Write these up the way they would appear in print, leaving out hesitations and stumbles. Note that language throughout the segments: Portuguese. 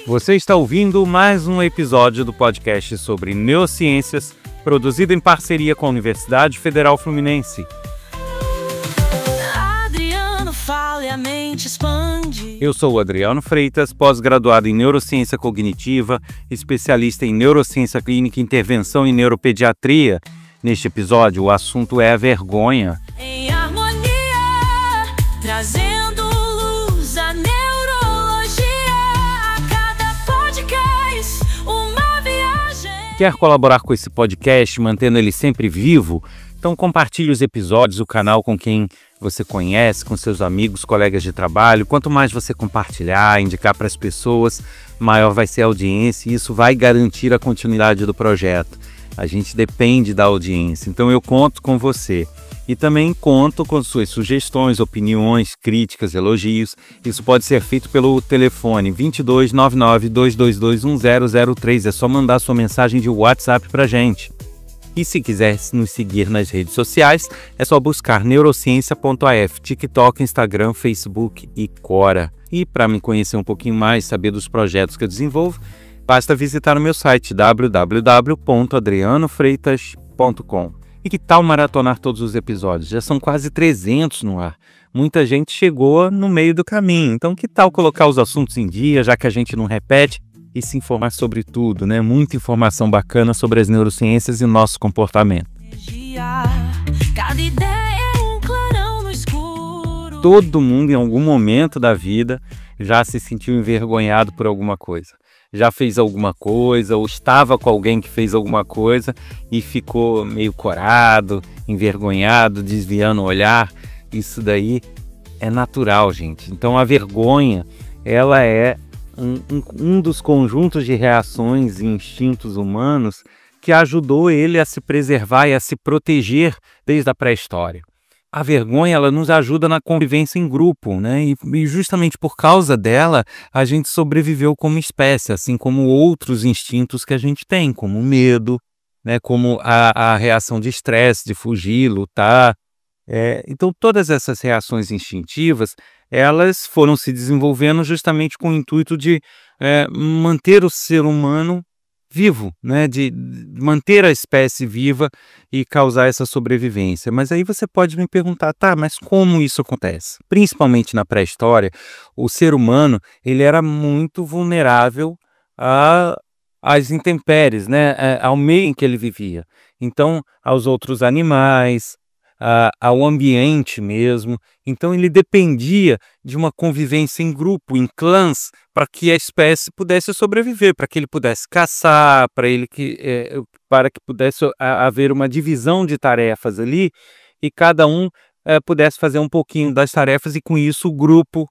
Você está ouvindo mais um episódio do podcast sobre neurociências, produzido em parceria com a Universidade Federal Fluminense. Adriano fala e a mente expande. Eu sou o Adriano Freitas, pós-graduado em neurociência cognitiva, especialista em neurociência clínica e intervenção em neuropediatria. Neste episódio, o assunto é a vergonha. Em harmonia, trazendo luz à neurologia. A cada podcast, uma viagem. Quer colaborar com esse podcast, mantendo ele sempre vivo? Então compartilhe os episódios, o canal com quem você conhece, com seus amigos, colegas de trabalho. Quanto mais você compartilhar, indicar para as pessoas, maior vai ser a audiência e isso vai garantir a continuidade do projeto. A gente depende da audiência, então eu conto com você. E também conto com suas sugestões, opiniões, críticas, elogios. Isso pode ser feito pelo telefone 22 99 222 1003. É só mandar sua mensagem de WhatsApp para a gente. E se quiser nos seguir nas redes sociais, é só buscar neurociência.af, TikTok, Instagram, Facebook e Quora. E para me conhecer um pouquinho mais, saber dos projetos que eu desenvolvo, basta visitar o meu site www.adrianofreitas.com. E que tal maratonar todos os episódios? Já são quase 300 no ar. Muita gente chegou no meio do caminho. Então que tal colocar os assuntos em dia, já que a gente não repete, e se informar sobre tudo, né? Muita informação bacana sobre as neurociências e o nosso comportamento. Cada ideia é um clarão no escuro. Todo mundo, em algum momento da vida, já se sentiu envergonhado por alguma coisa. Já fez alguma coisa, ou estava com alguém que fez alguma coisa e ficou meio corado, envergonhado, desviando o olhar. Isso daí é natural, gente. Então a vergonha, ela é um dos conjuntos de reações e instintos humanos que ajudou ele a se preservar e a se proteger desde a pré-história. A vergonha, ela nos ajuda na convivência em grupo, né? E justamente por causa dela, a gente sobreviveu como espécie, assim como outros instintos que a gente tem, como o medo, né? Como a reação de estresse, de fugir, lutar. Então, todas essas reações instintivas, elas foram se desenvolvendo justamente com o intuito de manter o ser humano vivo, né? De manter a espécie viva e causar essa sobrevivência. Mas aí você pode me perguntar, tá, mas como isso acontece? Principalmente na pré-história, o ser humano ele era muito vulnerável às intempéries, né? Ao meio em que ele vivia. Então, aos outros animais, ao ambiente mesmo. Então ele dependia de uma convivência em grupo, em clãs, para que a espécie pudesse sobreviver, para que ele pudesse caçar, para que pudesse haver uma divisão de tarefas ali e cada um pudesse fazer um pouquinho das tarefas e com isso o grupo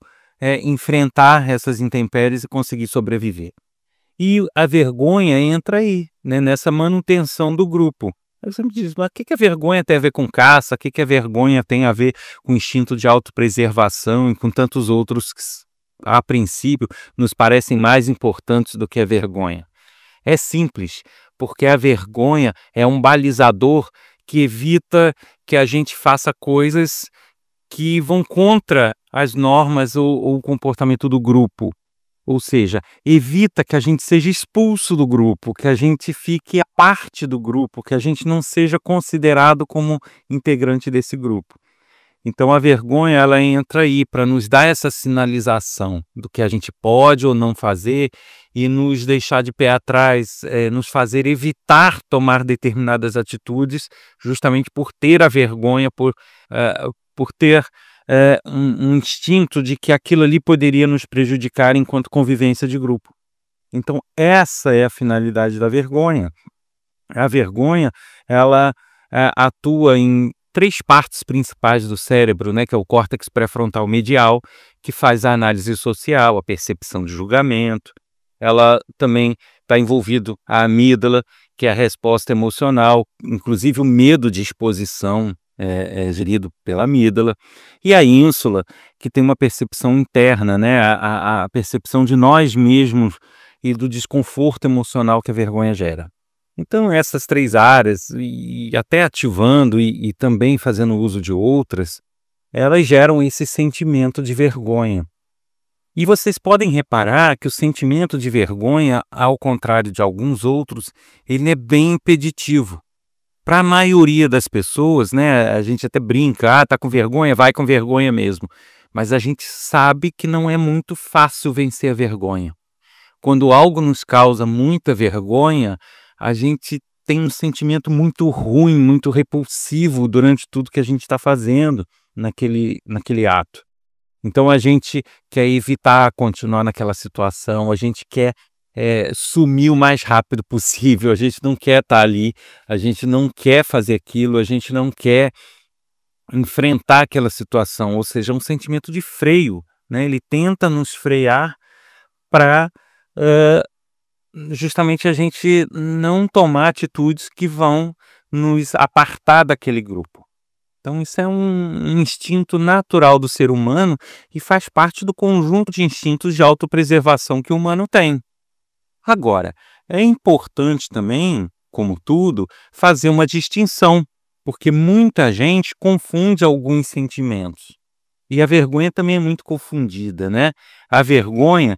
enfrentar essas intempéries e conseguir sobreviver. E a vergonha entra aí, né, nessa manutenção do grupo. Aí você me diz, mas o que a vergonha tem a ver com caça? O que a vergonha tem a ver com instinto de autopreservação e com tantos outros que, a princípio, nos parecem mais importantes do que a vergonha? É simples, porque a vergonha é um balizador que evita que a gente faça coisas que vão contra as normas ou o comportamento do grupo. Ou seja, evita que a gente seja expulso do grupo, que a gente fique à parte do grupo, que a gente não seja considerado como integrante desse grupo. Então a vergonha ela entra aí para nos dar essa sinalização do que a gente pode ou não fazer e nos deixar de pé atrás, nos fazer evitar tomar determinadas atitudes, justamente por ter a vergonha, por ter um instinto de que aquilo ali poderia nos prejudicar enquanto convivência de grupo. Então essa é a finalidade da vergonha. A vergonha, ela atua em 3 partes principais do cérebro, né, que é o córtex pré-frontal medial, que faz a análise social, a percepção de julgamento. Ela também está envolvido a amígdala, que é a resposta emocional, inclusive o medo de exposição, é gerido pela amígdala, e a ínsula, que tem uma percepção interna, né? A percepção de nós mesmos e do desconforto emocional que a vergonha gera. Então essas 3 áreas, e até ativando e também fazendo uso de outras, elas geram esse sentimento de vergonha. E vocês podem reparar que o sentimento de vergonha, ao contrário de alguns outros, ele é bem impeditivo. Para a maioria das pessoas, né, a gente até brinca, tá com vergonha, vai com vergonha mesmo. Mas a gente sabe que não é muito fácil vencer a vergonha. Quando algo nos causa muita vergonha, a gente tem um sentimento muito ruim, muito repulsivo durante tudo que a gente está fazendo naquele ato. Então a gente quer evitar continuar naquela situação, a gente quer sumir o mais rápido possível, a gente não quer estar ali, a gente não quer fazer aquilo, a gente não quer enfrentar aquela situação, ou seja, um sentimento de freio, né? Ele tenta nos frear para justamente a gente não tomar atitudes que vão nos apartar daquele grupo. Então isso é um instinto natural do ser humano e faz parte do conjunto de instintos de autopreservação que o humano tem. Agora, é importante também, como tudo, fazer uma distinção, porque muita gente confunde alguns sentimentos. E a vergonha também é muito confundida, né? A vergonha,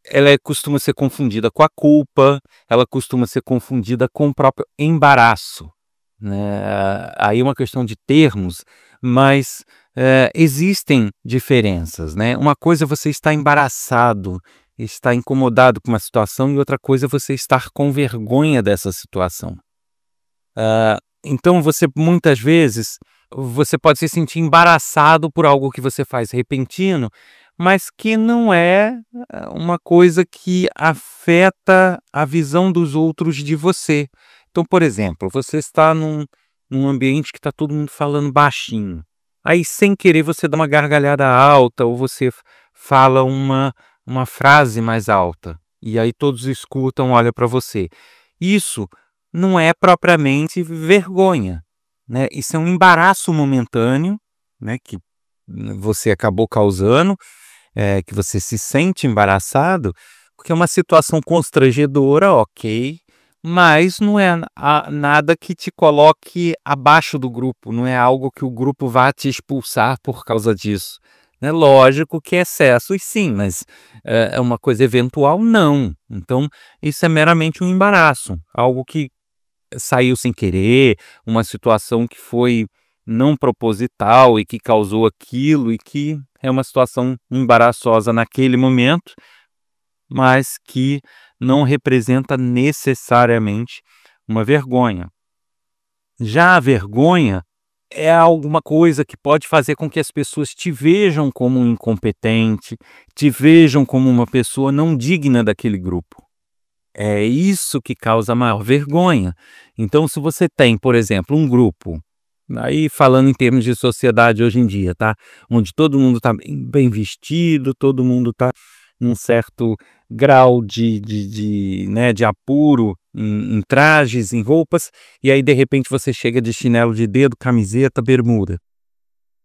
ela costuma ser confundida com a culpa, ela costuma ser confundida com o próprio embaraço, né? Aí é uma questão de termos, mas existem diferenças, né? Uma coisa é você estar embaraçado, estar incomodado com uma situação, e outra coisa é você estar com vergonha dessa situação. Então muitas vezes você pode se sentir embaraçado por algo que você faz repentino, mas que não é uma coisa que afeta a visão dos outros de você. Então, por exemplo, você está num ambiente que está todo mundo falando baixinho. Aí, sem querer, você dá uma gargalhada alta ou você fala uma frase mais alta. E aí todos escutam, olham para você. Isso não é propriamente vergonha, né? Isso é um embaraço momentâneo, né, que você acabou causando, que você se sente embaraçado, porque é uma situação constrangedora, ok, mas não é nada que te coloque abaixo do grupo, não é algo que o grupo vá te expulsar por causa disso. É lógico que excessos sim, mas é uma coisa eventual, não. Então, isso é meramente um embaraço, algo que saiu sem querer, uma situação que foi não proposital e que causou aquilo e que é uma situação embaraçosa naquele momento, mas que não representa necessariamente uma vergonha. Já a vergonha é alguma coisa que pode fazer com que as pessoas te vejam como um incompetente, te vejam como uma pessoa não digna daquele grupo. É isso que causa maior vergonha. Então, se você tem, por exemplo, um grupo, aí falando em termos de sociedade hoje em dia, tá? Onde todo mundo está bem vestido, todo mundo está num certo grau de apuro em trajes, em roupas, e aí de repente você chega de chinelo de dedo, camiseta, bermuda.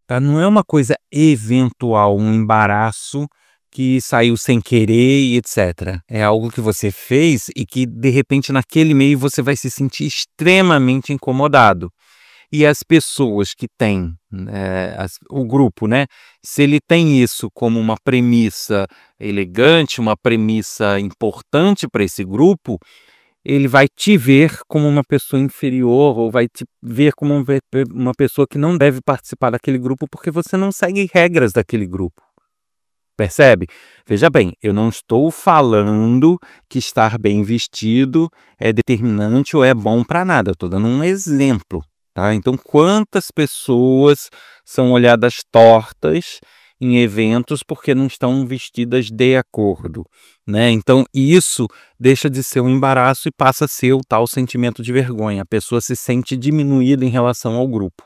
Tá? Não é uma coisa eventual, um embaraço que saiu sem querer e etc. É algo que você fez e que de repente naquele meio você vai se sentir extremamente incomodado. E as pessoas que têm, o grupo, né? Se ele tem isso como uma premissa elegante, uma premissa importante para esse grupo, ele vai te ver como uma pessoa inferior ou vai te ver como uma pessoa que não deve participar daquele grupo porque você não segue regras daquele grupo. Percebe? Veja bem, eu não estou falando que estar bem vestido é determinante ou é bom para nada. Eu estou dando um exemplo. Tá? Então, quantas pessoas são olhadas tortas em eventos porque não estão vestidas de acordo, né? Então, isso deixa de ser um embaraço e passa a ser o tal sentimento de vergonha. A pessoa se sente diminuída em relação ao grupo.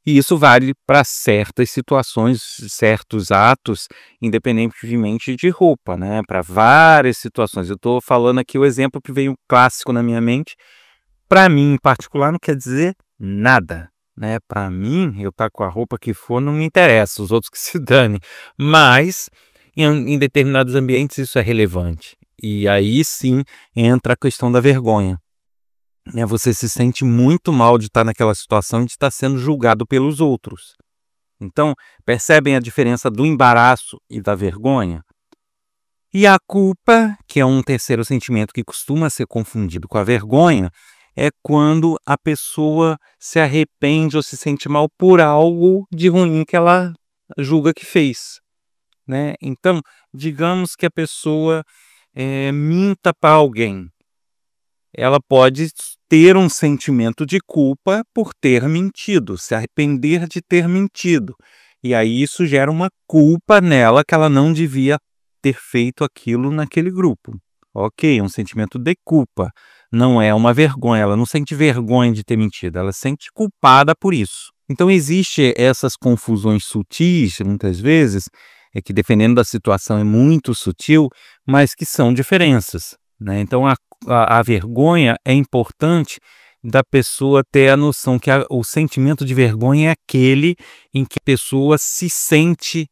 E isso vale para certas situações, certos atos, independentemente de roupa, né? Para várias situações. Eu estou falando aqui o exemplo que veio clássico na minha mente. Para mim, em particular, não quer dizer nada, né? Para mim, eu estar com a roupa que for não me interessa, os outros que se dane. Mas em determinados ambientes isso é relevante. E aí sim entra a questão da vergonha. Você se sente muito mal de estar naquela situação, de estar sendo julgado pelos outros. Então, percebem a diferença do embaraço e da vergonha? E a culpa, que é um terceiro sentimento que costuma ser confundido com a vergonha, é quando a pessoa se arrepende ou se sente mal por algo de ruim que ela julga que fez, né? Então, digamos que a pessoa minta para alguém. Ela pode ter um sentimento de culpa por ter mentido, se arrepender de ter mentido. E aí isso gera uma culpa nela que ela não devia ter feito aquilo naquele grupo. Ok, é um sentimento de culpa, não é uma vergonha. Ela não sente vergonha de ter mentido, ela se sente culpada por isso. Então existe essas confusões sutis, muitas vezes, que dependendo da situação é muito sutil, mas que são diferenças, né? Então a vergonha é importante da pessoa ter a noção que o sentimento de vergonha é aquele em que a pessoa se sente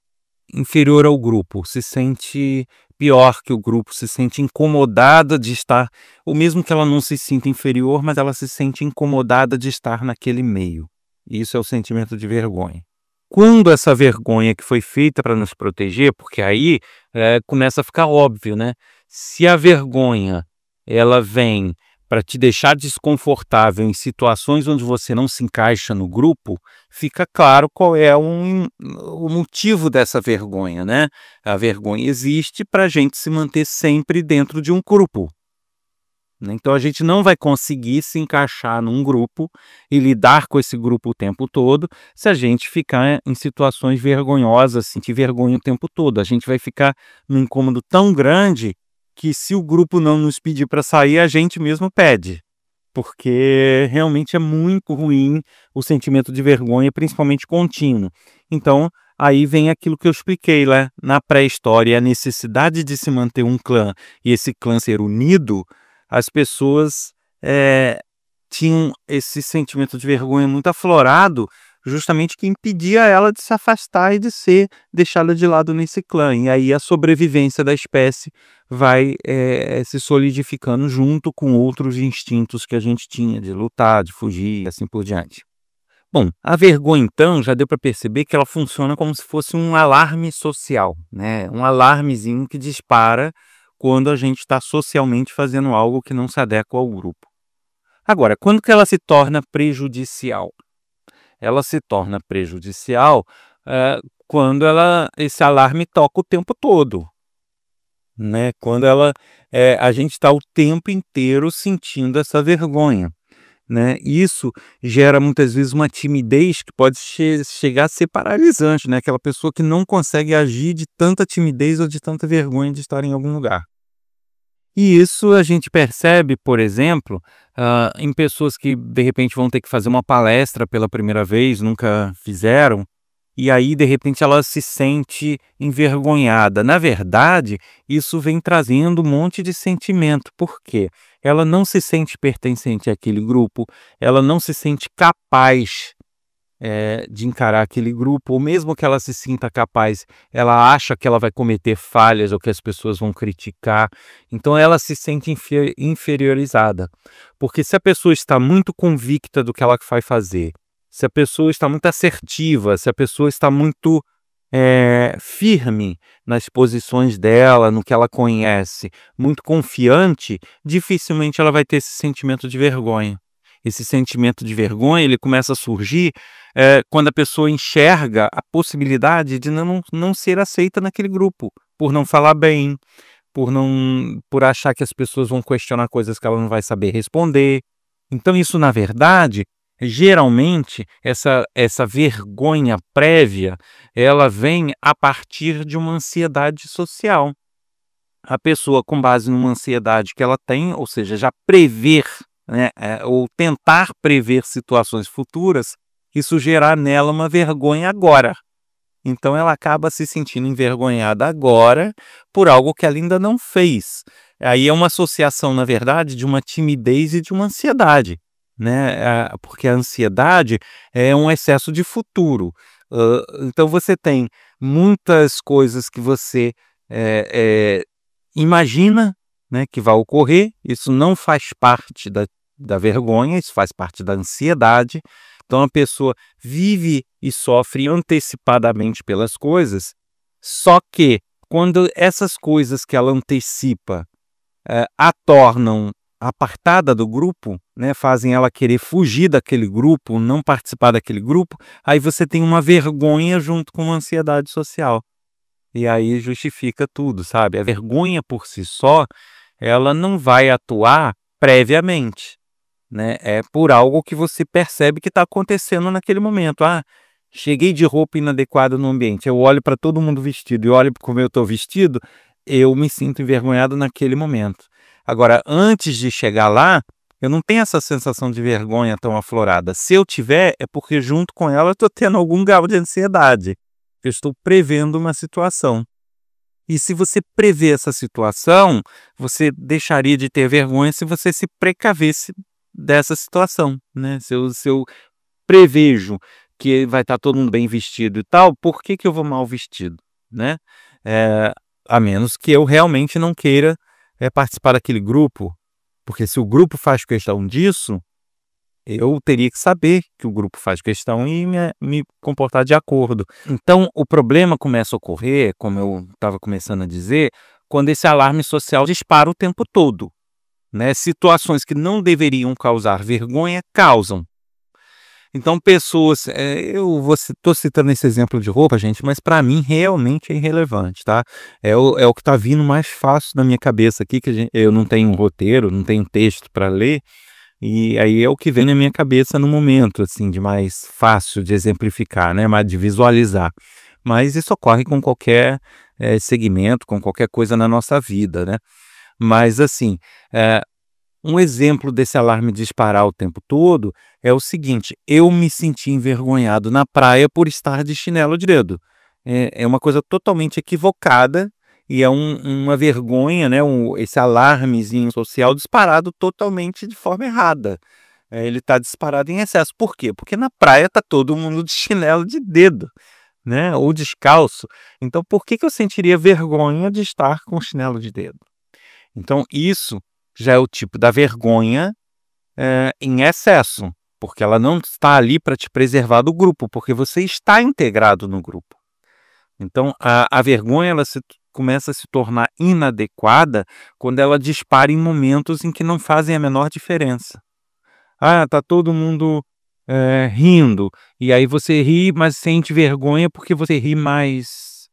inferior ao grupo, se sente pior que o grupo, se sente incomodada de estar, ou mesmo que ela não se sinta inferior, mas ela se sente incomodada de estar naquele meio. Isso é o sentimento de vergonha. Quando essa vergonha que foi feita para nos proteger, porque aí começa a ficar óbvio, né? Se a vergonha ela vem para te deixar desconfortável em situações onde você não se encaixa no grupo, fica claro qual é o motivo dessa vergonha, né? A vergonha existe para a gente se manter sempre dentro de um grupo. Então a gente não vai conseguir se encaixar num grupo e lidar com esse grupo o tempo todo se a gente ficar em situações vergonhosas, sentir vergonha o tempo todo. A gente vai ficar num incômodo tão grande que se o grupo não nos pedir para sair, a gente mesmo pede. Porque realmente é muito ruim o sentimento de vergonha, principalmente contínuo. Então, aí vem aquilo que eu expliquei lá na pré-história, a necessidade de se manter um clã e esse clã ser unido. As pessoas tinham esse sentimento de vergonha muito aflorado, justamente que impedia ela de se afastar e de ser deixada de lado nesse clã. E aí a sobrevivência da espécie vai se solidificando junto com outros instintos que a gente tinha, de lutar, de fugir e assim por diante. Bom, a vergonha então já deu para perceber que ela funciona como se fosse um alarme social, né? Um alarmezinho que dispara quando a gente está socialmente fazendo algo que não se adequa ao grupo. Agora, quando que ela se torna prejudicial? Ela se torna prejudicial quando esse alarme toca o tempo todo, né? Quando a gente está o tempo inteiro sentindo essa vergonha, né? Isso gera muitas vezes uma timidez que pode chegar a ser paralisante, né? Aquela pessoa que não consegue agir de tanta timidez ou de tanta vergonha de estar em algum lugar. E isso a gente percebe, por exemplo, em pessoas que de repente vão ter que fazer uma palestra pela primeira vez, nunca fizeram, e aí de repente ela se sente envergonhada. Na verdade, isso vem trazendo um monte de sentimento. Por quê? Ela não se sente pertencente àquele grupo, ela não se sente capaz de encarar aquele grupo, ou mesmo que ela se sinta capaz, ela acha que ela vai cometer falhas ou que as pessoas vão criticar. Então ela se sente inferiorizada. Porque se a pessoa está muito convicta do que ela vai fazer, se a pessoa está muito assertiva, se a pessoa está muito firme nas posições dela, no que ela conhece, muito confiante, dificilmente ela vai ter esse sentimento de vergonha. Esse sentimento de vergonha ele começa a surgir quando a pessoa enxerga a possibilidade de não ser aceita naquele grupo, por não falar bem, por achar que as pessoas vão questionar coisas que ela não vai saber responder. Então isso, na verdade, geralmente, essa vergonha prévia, ela vem a partir de uma ansiedade social. A pessoa, com base numa ansiedade que ela tem, ou seja, já prever, né, ou tentar prever situações futuras, isso gerar nela uma vergonha agora. Então ela acaba se sentindo envergonhada agora por algo que ela ainda não fez. Aí é uma associação, na verdade, de uma timidez e de uma ansiedade, né? Porque a ansiedade é um excesso de futuro. Então você tem muitas coisas que você imagina, né, que vai ocorrer. Isso não faz parte da vergonha, isso faz parte da ansiedade. Então a pessoa vive e sofre antecipadamente pelas coisas, só que quando essas coisas que ela antecipa a tornam apartada do grupo, né, fazem ela querer fugir daquele grupo, não participar daquele grupo, aí você tem uma vergonha junto com uma ansiedade social. E aí justifica tudo, sabe? A vergonha por si só, ela não vai atuar previamente, né? É por algo que você percebe que está acontecendo naquele momento. Ah, cheguei de roupa inadequada no ambiente. Eu olho para todo mundo vestido e olho como eu estou vestido, eu me sinto envergonhado naquele momento. Agora, antes de chegar lá, eu não tenho essa sensação de vergonha tão aflorada. Se eu tiver, é porque junto com ela eu estou tendo algum grau de ansiedade. Eu estou prevendo uma situação. E se você prevê essa situação, você deixaria de ter vergonha se você se precavesse dessa situação, né? Se eu prevejo que vai estar todo mundo bem vestido e tal, por que eu vou mal vestido, né? A menos que eu realmente não queira participar daquele grupo, porque se o grupo faz questão disso, eu teria que saber que o grupo faz questão e me comportar de acordo. Então, o problema começa a ocorrer, como eu estava começando a dizer, quando esse alarme social dispara o tempo todo, né? Situações que não deveriam causar vergonha, causam. Então, pessoas, eu estou citando esse exemplo de roupa, gente, mas para mim realmente é irrelevante, tá? É o que está vindo mais fácil na minha cabeça aqui, que eu não tenho um roteiro, não tenho texto para ler, e aí é o que vem na minha cabeça no momento, assim, de mais fácil de exemplificar, né? Mais de visualizar. Mas isso ocorre com qualquer segmento, com qualquer coisa na nossa vida, né? Mas, assim, um exemplo desse alarme disparar o tempo todo é o seguinte: eu me senti envergonhado na praia por estar de chinelo de dedo. É uma coisa totalmente equivocada e é uma vergonha, né? Esse alarmezinho social disparado totalmente de forma errada. Ele está disparado em excesso. Por quê? Porque na praia está todo mundo de chinelo de dedo, né? Ou descalço. Então, por que eu sentiria vergonha de estar com chinelo de dedo? Então, isso já é o tipo da vergonha em excesso, porque ela não está ali para te preservar do grupo, porque você está integrado no grupo. Então, a vergonha ela começa a se tornar inadequada quando ela dispara em momentos em que não fazem a menor diferença. Ah, tá todo mundo rindo, e aí você ri, mas sente vergonha porque você ri mais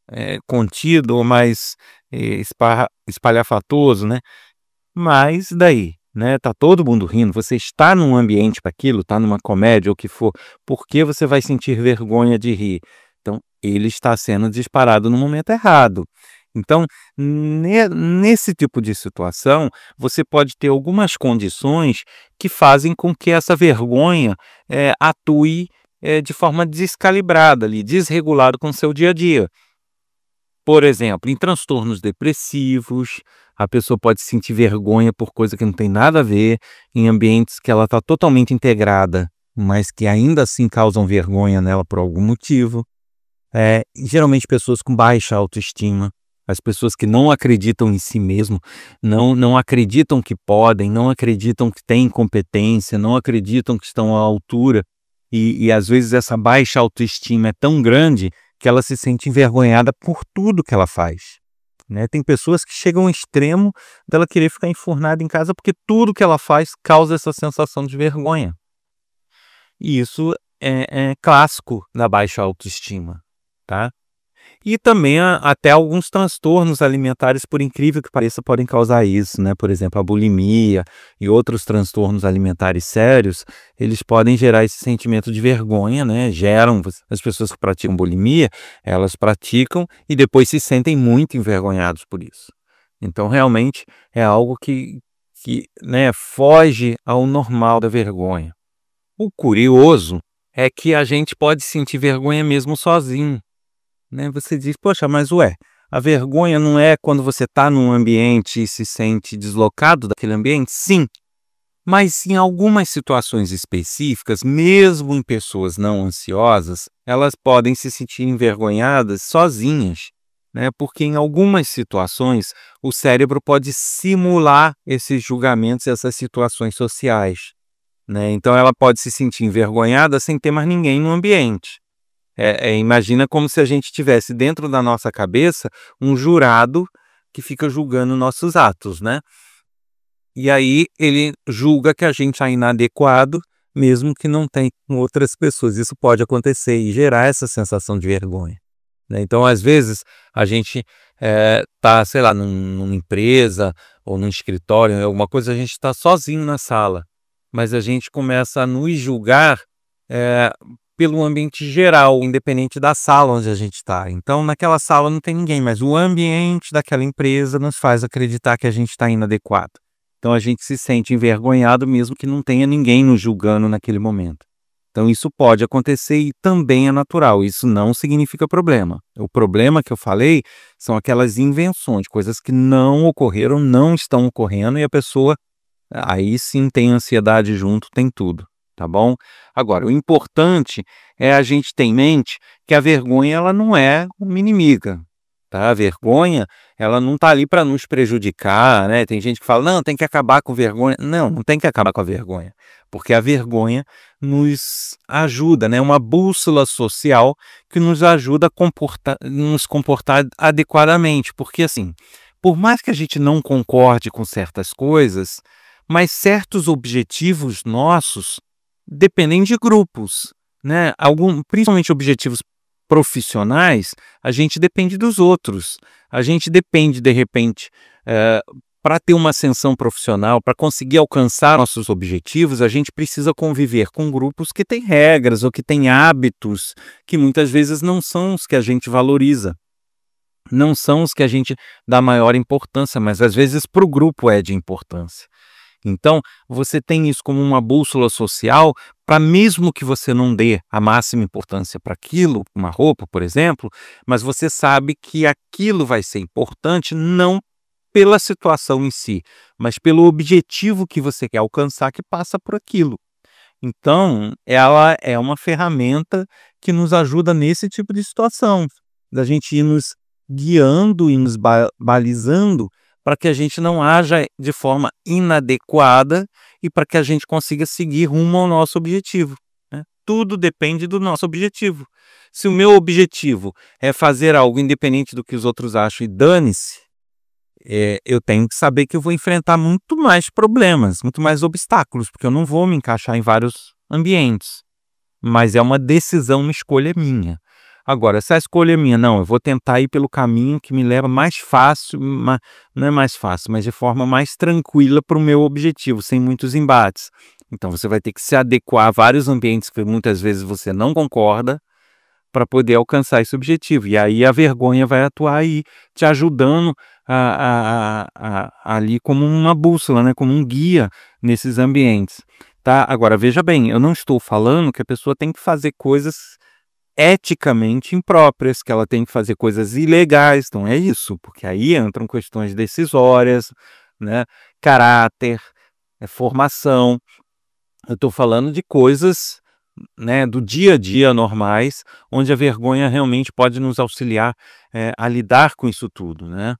contido ou mais espalhafatoso, né? Mas daí, né? Tá todo mundo rindo, você está num ambiente para aquilo, tá numa comédia ou o que for, por que você vai sentir vergonha de rir? Então, ele está sendo disparado no momento errado. Então, nesse tipo de situação, você pode ter algumas condições que fazem com que essa vergonha atue de forma descalibrada ali, desregulada com o seu dia a dia. Por exemplo, em transtornos depressivos, a pessoa pode sentir vergonha por coisa que não tem nada a ver, em ambientes que ela está totalmente integrada, mas que ainda assim causam vergonha nela por algum motivo. Geralmente pessoas com baixa autoestima, as pessoas que não acreditam em si mesmo, não acreditam que podem, não acreditam que têm competência, não acreditam que estão à altura, e às vezes essa baixa autoestima é tão grande que ela se sente envergonhada por tudo que ela faz, né? Tem pessoas que chegam ao extremo dela querer ficar enfurnada em casa porque tudo que ela faz causa essa sensação de vergonha. E isso é clássico da baixa autoestima, tá? E também até alguns transtornos alimentares, por incrível que pareça, podem causar isso, né? Por exemplo, a bulimia e outros transtornos alimentares sérios, eles podem gerar esse sentimento de vergonha, né? As pessoas que praticam bulimia, elas praticam e depois se sentem muito envergonhados por isso. Então, realmente, é algo que né, foge ao normal da vergonha. O curioso é que a gente pode sentir vergonha mesmo sozinho, né? Você diz, poxa, mas a vergonha não é quando você está num ambiente e se sente deslocado daquele ambiente? Sim, mas em algumas situações específicas, mesmo em pessoas não ansiosas, elas podem se sentir envergonhadas sozinhas, né? Porque em algumas situações o cérebro pode simular esses julgamentos, essas situações sociais, né? Então ela pode se sentir envergonhada sem ter mais ninguém no ambiente. Imagina como se a gente tivesse dentro da nossa cabeça um jurado que fica julgando nossos atos, né? E aí ele julga que a gente está inadequado, mesmo que não tenha com outras pessoas. Isso pode acontecer e gerar essa sensação de vergonha, né? Então, às vezes, a gente tá, sei lá, numa empresa ou num escritório, alguma coisa, a gente está sozinho na sala, mas a gente começa a nos julgar pelo ambiente geral, independente da sala onde a gente está. Então, naquela sala não tem ninguém, mas o ambiente daquela empresa nos faz acreditar que a gente está inadequado. Então, a gente se sente envergonhado mesmo que não tenha ninguém nos julgando naquele momento. Então, isso pode acontecer e também é natural. Isso não significa problema. O problema que eu falei são aquelas invenções, coisas que não ocorreram, não estão ocorrendo e a pessoa, aí sim tem ansiedade junto, tem tudo, tá bom? Agora, o importante é a gente ter em mente que a vergonha ela não é uma inimiga. Tá? A vergonha, ela não está ali para nos prejudicar, né? Tem gente que fala, não, tem que acabar com vergonha. Não, não tem que acabar com a vergonha, porque a vergonha nos ajuda, né? Uma bússola social que nos ajuda a nos comportar adequadamente, porque assim, por mais que a gente não concorde com certas coisas, mas certos objetivos nossos dependem de grupos, né? Principalmente objetivos profissionais, a gente depende dos outros. A gente depende, de repente, para ter uma ascensão profissional, para conseguir alcançar nossos objetivos, a gente precisa conviver com grupos que têm regras ou que têm hábitos que muitas vezes não são os que a gente valoriza. Não são os que a gente dá maior importância, mas às vezes para o grupo é de importância. Então, você tem isso como uma bússola social para mesmo que você não dê a máxima importância para aquilo, uma roupa, por exemplo, mas você sabe que aquilo vai ser importante não pela situação em si, mas pelo objetivo que você quer alcançar que passa por aquilo. Então, ela é uma ferramenta que nos ajuda nesse tipo de situação, da gente ir nos guiando e nos balizando para que a gente não haja de forma inadequada e para que a gente consiga seguir rumo ao nosso objetivo, né? Tudo depende do nosso objetivo. Se o meu objetivo é fazer algo independente do que os outros acham e dane-se, eu tenho que saber que eu vou enfrentar muito mais problemas, muito mais obstáculos, porque eu não vou me encaixar em vários ambientes. Mas é uma decisão, uma escolha minha. Agora, se a escolha é minha, não, eu vou tentar ir pelo caminho que me leva mais fácil, não é mais fácil, mas de forma mais tranquila para o meu objetivo, sem muitos embates. Então, você vai ter que se adequar a vários ambientes que muitas vezes você não concorda para poder alcançar esse objetivo. E aí a vergonha vai atuar aí, te ajudando ali como uma bússola, né, como um guia nesses ambientes. Tá? Agora, veja bem, eu não estou falando que a pessoa tem que fazer coisas eticamente impróprias, que ela tem que fazer coisas ilegais, então é isso, porque aí entram questões decisórias, né, caráter, formação. Eu estou falando de coisas, né, do dia a dia normais, onde a vergonha realmente pode nos auxiliar a lidar com isso tudo, né?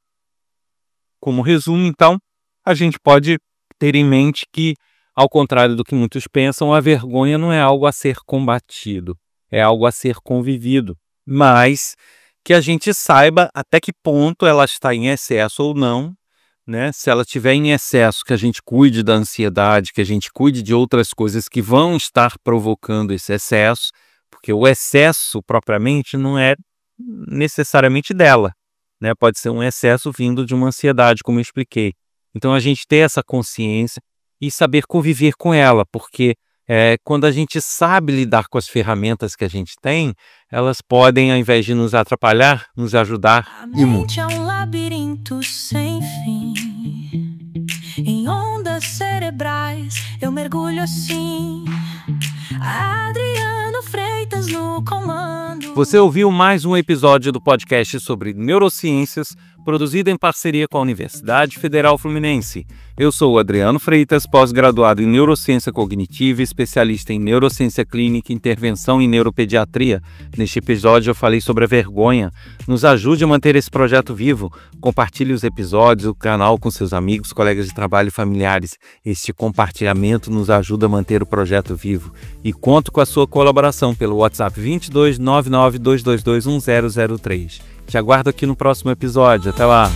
Como resumo, então, a gente pode ter em mente que, ao contrário do que muitos pensam, a vergonha não é algo a ser combatido, é algo a ser convivido, mas que a gente saiba até que ponto ela está em excesso ou não, né? Se ela estiver em excesso, que a gente cuide da ansiedade, que a gente cuide de outras coisas que vão estar provocando esse excesso, porque o excesso propriamente não é necessariamente dela, né? Pode ser um excesso vindo de uma ansiedade, como eu expliquei. Então a gente ter essa consciência e saber conviver com ela, porque quando a gente sabe lidar com as ferramentas que a gente tem, elas podem, ao invés de nos atrapalhar, nos ajudar e muito. A mente é um labirinto sem fim. Em ondas cerebrais eu mergulho assim. Adriano Freitas no comando. Você ouviu mais um episódio do podcast sobre neurociências, produzido em parceria com a Universidade Federal Fluminense. Eu sou o Adriano Freitas, pós-graduado em Neurociência Cognitiva e especialista em Neurociência Clínica e Intervenção em Neuropediatria. Neste episódio eu falei sobre a vergonha. Nos ajude a manter esse projeto vivo. Compartilhe os episódios, o canal com seus amigos, colegas de trabalho e familiares. Este compartilhamento nos ajuda a manter o projeto vivo. E conto com a sua colaboração pelo WhatsApp 22 99 222 1003. Te aguardo aqui no próximo episódio. Até lá!